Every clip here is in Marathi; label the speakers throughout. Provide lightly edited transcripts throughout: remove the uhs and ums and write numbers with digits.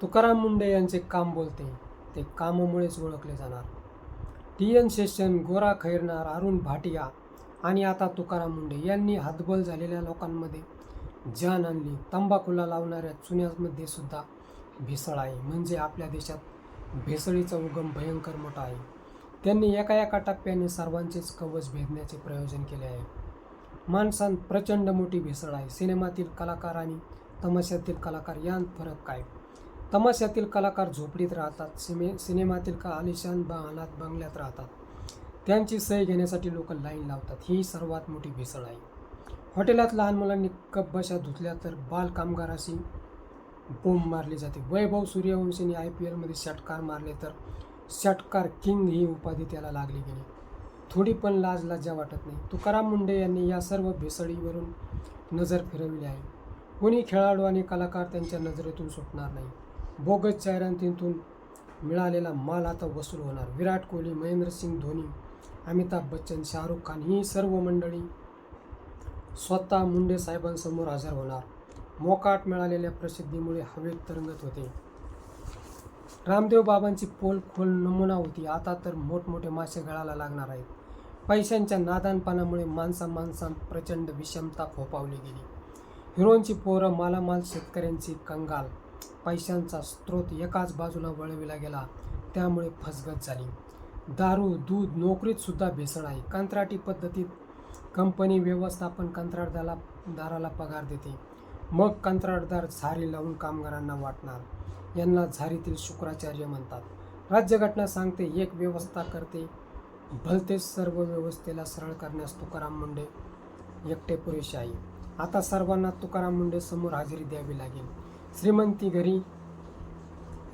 Speaker 1: तुकाराम मुंढे यांचे काम बोलते, ते कामामुळेच ओळखले जाणार. टी.एन. शेषन, गोरा खैरनार, अरुण भाटिया आणि आता तुकाराम मुंढे यांनी हतबल झालेल्या लोकांमध्ये जान आणली. तंबाखूला लावणाऱ्या चुन्यामध्ये सुद्धा भेसळ आहे. म्हणजे आपल्या देशात भेसळीचा उगम भयंकर मोठा आहे. त्यांनी एका एका टप्प्याने सर्वांचेच कवच भेदण्याचे प्रयोजन केले आहे. माणसांत प्रचंड मोठी भेसळ आहे. सिनेमातील कलाकार आणि तमाशातील कलाकार यांत फरक काय? तमाशातील कलाकार झोपडीत राहतात, सिनेमातील आलिशान बंगल्यात राहतात. त्यांची सही घेण्यासाठी लोक लाईन लावतात. ही सर्वात मोठी भेसळ आहे. हॉटेलात लहान मुलांनी कप बशा धुतल्या तर बाल कामगाराशी बोंब मारली जाते. वैभव सूर्यवंशीने IPLमध्ये षटकार मारले तर षटकार किंग ही उपाधी त्याला लागली गेली. थोडी पण लाज लज्जा वाटत नाही. तुकाराम मुंढे यांनी या सर्व भेसळीवरून नजर फिरवली आहे. कोणी खेळाडू आणि कलाकार त्यांच्या नजरेतून सुटणार नाही. बोगस जाहिरातीतून मिळालेला माल आता वसूल होणार. विराट कोहली, महेंद्रसिंग धोनी, अमिताभ बच्चन, शाहरुख खान ही सर्व मंडळी स्वतः मुंडे साहेबांसमोर हजर होणार. मोकाट मिळालेल्या प्रसिद्धीमुळे हवेत तरंगत होते. रामदेव बाबांची पोल खोल नमुना होती. आता तर मोठमोठे मासे गळाला लागणार आहेत. पैशांच्या नादानपणामुळे माणसांत प्रचंड विषमता फोफावली गेली. हिरोंची पोरं मालामाल, शेतकऱ्यांची कंगाल. पैशांचा स्रोत एकाच बाजूला वळविला गेला, त्यामुळे फसगत झाली. दारू, दूध, नोकरीत सुद्धा भेसळ आहे. कंत्राटी पद्धतीत कंपनी व्यवस्थापन कंत्राटदाराला पगार देते. मग कंत्राटदार झारी लावून कामगारांना वाटणार. यांना झारीतील शुक्राचार्य म्हणतात. राज्यघटना सांगते एक व्यवस्था करते भलतेच सर्व व्यवस्थेला सरळ करण्यास तुकाराम मुंढे एकटे पुरेसे आहे. आता सर्वांना तुकाराम मुंढे समोर हजेरी द्यावी लागेल. श्रीमंती घरी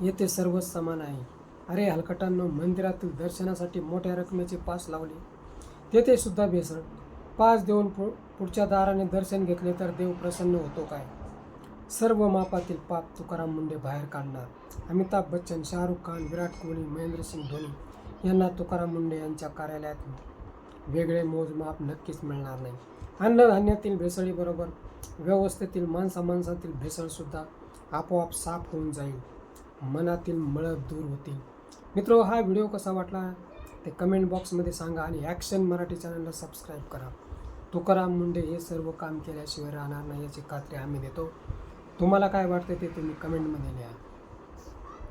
Speaker 1: येथे सर्वच समान आहे. अरे हलकटांनो, मंदिरातील दर्शनासाठी मोठ्या रकमेचे पास लावले, तेथे सुद्धा भेसळ. पास देऊन पुढच्या दाराने दर्शन घेतले तर देव प्रसन्न होतो काय? सर्व मापातील पाप तुकाराम मुंढे बाहेर काढणार. अमिताभ बच्चन, शाहरुख खान, विराट कोहली, महेंद्रसिंग धोनी यांना तुकाराम मुंढे यांच्या कार्यालयात वेगळे मोजमाप नक्कीच मिळणार नाही. अन्नधान्यातील भेसळीबरोबर व्यवस्थेतील माणसातील भेसळसुद्धा आपोआप साफ होऊन जाईल. मनातील मळब दूर होतील. मित्रो, हा व्हिडिओ कसा वाटला ते कमेंट बॉक्समध्ये सांगा आणि ॲक्शन मराठी चॅनलला सबस्क्राईब करा. तुकाराम मुंढे हे सर्व काम केल्याशिवाय राहणार नाही याची खात्री आम्ही देतो. तुम्हाला काय वाटते ते तुम्ही कमेंटमध्ये लिहा.